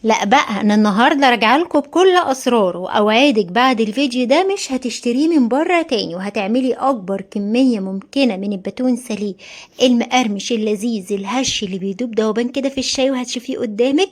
لا بقى، انا النهارده راجعه لكم بكل اسراره، واوعدك بعد الفيديو ده مش هتشتريه من بره تاني، وهتعملي اكبر كميه ممكنه من الباتون ساليه المقرمش اللذيذ الهش اللي بيدوب دوبان كده في الشاي، وهتشوفيه قدامك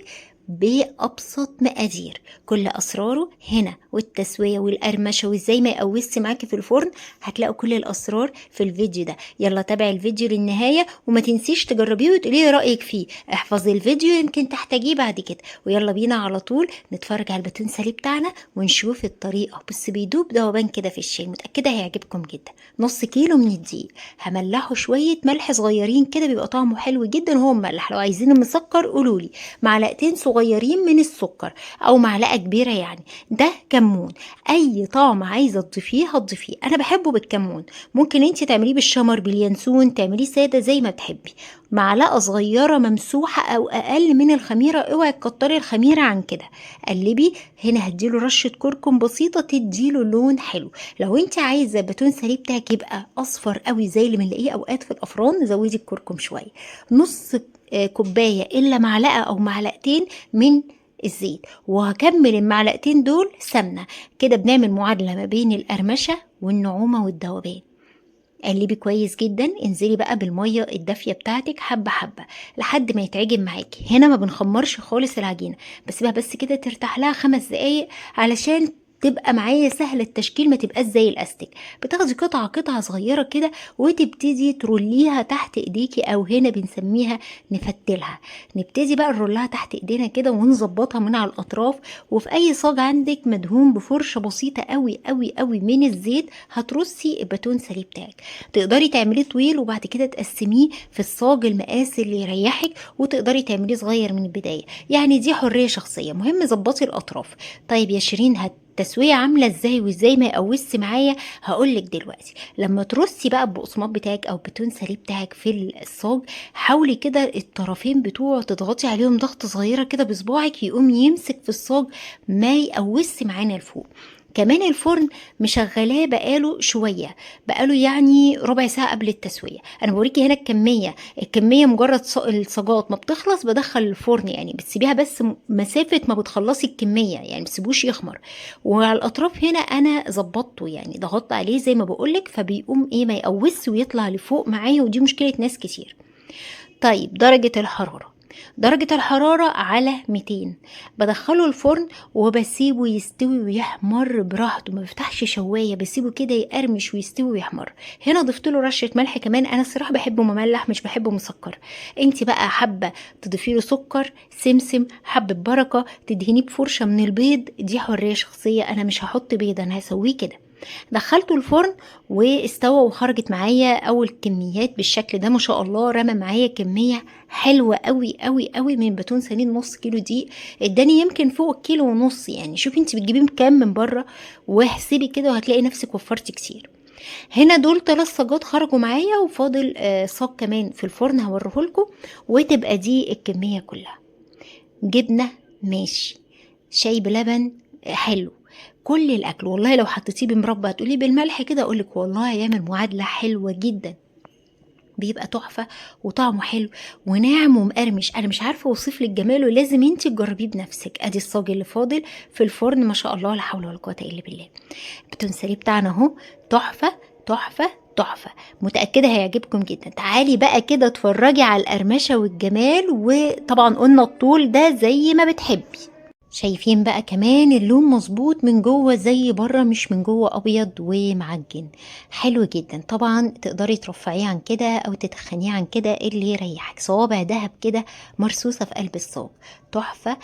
بأبسط مقادير. كل أسراره هنا، والتسوية والقرمشة وإزاي ما يقوسش معاكي في الفرن. هتلاقوا كل الأسرار في الفيديو ده. يلا تابعي الفيديو للنهاية، وما تنسيش تجربيه وتقولي لي رأيك فيه. احفظي الفيديو يمكن تحتاجيه بعد كده. ويلا بينا على طول نتفرج على الباتون ساليه بتاعنا ونشوف الطريقة. بس بيدوب دوبان كده في الشاي، متأكدة هيعجبكم جدا. نص كيلو من الدقيق، هملحه شوية ملح صغيرين كده بيبقى طعمه حلو جدا وهو مملح. لو عايزين مسكر قولولي. معلقتين صغيرين من السكر او معلقة كبيرة يعني. ده كمون، اي طعم عايزة تضيفيه هتضيفيه. انا بحبه بالكمون، ممكن انت تعمليه بالشمر باليانسون، تعمليه سادة زي ما تحبي. معلقة صغيرة ممسوحة او اقل من الخميرة، اوعي تكتري الخميرة عن كده. قلبي. هنا هديله رشة كركم بسيطة تديله لون حلو. لو انت عايزة باتون ساليه بتاعك يبقى اصفر قوي زي اللي بنلاقيه اوقات في الافران، زودي الكركم شوية. نص كوباية الا معلقة او معلقتين من الزيت، وهكمل المعلقتين دول سمنة. كده بنعمل معادلة ما بين القرمشة والنعومة والذوبان. قلبي كويس جدا، انزلي بقى بالميه الدافيه بتاعتك حبه حبه لحد ما يتعجن معاكي. هنا ما بنخمرش خالص العجينه، بسيبها بس كده ترتاح لها 5 دقايق علشان تبقى معايا سهل التشكيل، ما تبقاش زي الاستيك. بتاخدي قطعه صغيره كده وتبتدي تروليها تحت ايديكي، او هنا بنسميها نفتلها. نبتدي بقى نرولها تحت ايدينا كده ونظبطها من على الاطراف. وفي اي صاج عندك مدهون بفرشه بسيطه قوي قوي قوي من الزيت هترصي الباتون ساليه بتاعك. تقدري تعمليه طويل وبعد كده تقسميه في الصاج المقاس اللي يريحك، وتقدري تعمليه صغير من البداية. يعني دي حرية شخصية، مهم ظبطي الأطراف. طيب يا شيرين، التسوية عاملة ازاي وازاي ما يقوسش معايا؟ هقولك دلوقتي. لما ترصي بقى البقسماط بتاعك او باتون ساليه بتاعك في الصاج، حاولي كده الطرفين بتوعه تضغطي عليهم ضغطة صغيرة كده بصباعك، يقوم يمسك في الصاج ما يقوسش معانا لفوق. كمان الفرن مشغلاه بقاله شويه، بقاله يعني ربع ساعة قبل التسوية. أنا بوريكي هنا الكمية مجرد الصاجات ما بتخلص بدخل الفرن، يعني بتسيبيها بس مسافة ما بتخلصي الكمية، يعني بتسيبوش يخمر. وعلى الأطراف هنا أنا ظبطته، يعني ضغطت عليه زي ما بقولك، فبيقوم إيه ما يقوس ويطلع لفوق معايا، ودي مشكلة ناس كتير. طيب درجة الحرارة على 200. بدخله الفرن وبسيبه يستوي ويحمر براحته، ما بفتحش شواية، بسيبه كده يقرمش ويستوي ويحمر. هنا ضفت له رشة ملح كمان، انا الصراحة بحبه مملح مش بحبه مسكر. انت بقى حابة تضيفي له سكر سمسم، حبة بركة، تدهنيه بفرشة من البيض، دي حرية شخصية. انا مش هحط بيض، انا هسويه كده. دخلته الفرن واستوى، وخرجت معايا اول كميات بالشكل ده ما شاء الله. رمى معايا كميه حلوه قوي قوي قوي من باتون سالين، نص كيلو دي اداني يمكن فوق كيلو ونص. يعني شوفي انت بتجيبيه بكام من بره واحسبي كده، وهتلاقي نفسك وفرتي كتير. هنا دول 3 صاجات خرجوا معايا، وفاضل صاج كمان في الفرن هوريهولكم، وتبقى دي الكميه كلها. جبنه ماشي، شاي بلبن حلو، كل الاكل والله لو حطيتيه بمربى تقولي بالملح كده اقولك والله هيعمل معادله حلوه جدا. بيبقى تحفه وطعمه حلو وناعم ومقرمش. انا مش عارفه اوصف لك جماله، لازم انت تجربيه بنفسك. ادي الصاج اللي فاضل في الفرن ما شاء الله لا حول ولا قوه الا بالله. البتنسلي بتاعنا اهو، تحفه تحفه تحفه. متاكده هيعجبكم جدا. تعالي بقى كده اتفرجي على القرمشه والجمال، وطبعا قلنا الطول ده زي ما بتحبي. شايفين بقى كمان اللون مظبوط من جوه زي بره، مش من جوه ابيض ومعجن. حلو جدا. طبعا تقدري ترفعيه عن كده او تتخنيه عن كده اللي يريحك. صوابع دهب كده مرصوصه في قلب الصاج، تحفه.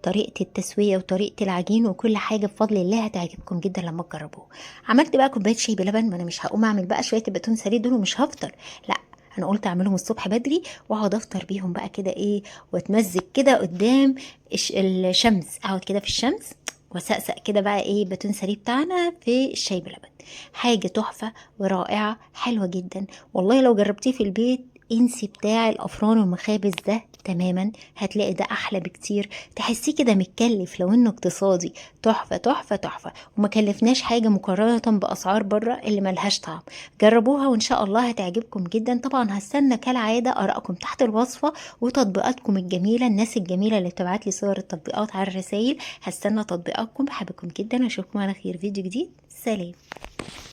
طريقة التسوية وطريقة العجين وكل حاجة بفضل الله هتعجبكم جدا لما تجربوه. عملت بقى كوباية شاي بلبن، ما انا مش هقوم اعمل بقى شوية الباتون ساليه دول ومش هفطر، لا. انا قلت اعملهم الصبح بدري واقعد افطر بيهم بقى كده ايه، واتمزج كده قدام الشمس. اقعد كده في الشمس وسقسق كده بقى ايه باتون ساليه بتاعنا في الشاي بلبن. حاجة تحفة ورائعة حلوة جدا. والله لو جربتيه في البيت انسي بتاع الافران والمخابز ده تماما، هتلاقي ده احلى بكتير، تحسيه كده متكلف لو انه اقتصادي. تحفة تحفة تحفة، وما كلفناش حاجة مقارنة بأسعار بره اللي ملهاش طعم. جربوها وإن شاء الله هتعجبكم جدا. طبعا هستنى كالعادة آرائكم تحت الوصفة وتطبيقاتكم الجميلة، الناس الجميلة اللي بتبعت لي صور التطبيقات على الرسائل. هستنى تطبيقاتكم، بحبكم جدا واشوفكم على خير فيديو جديد. سلام.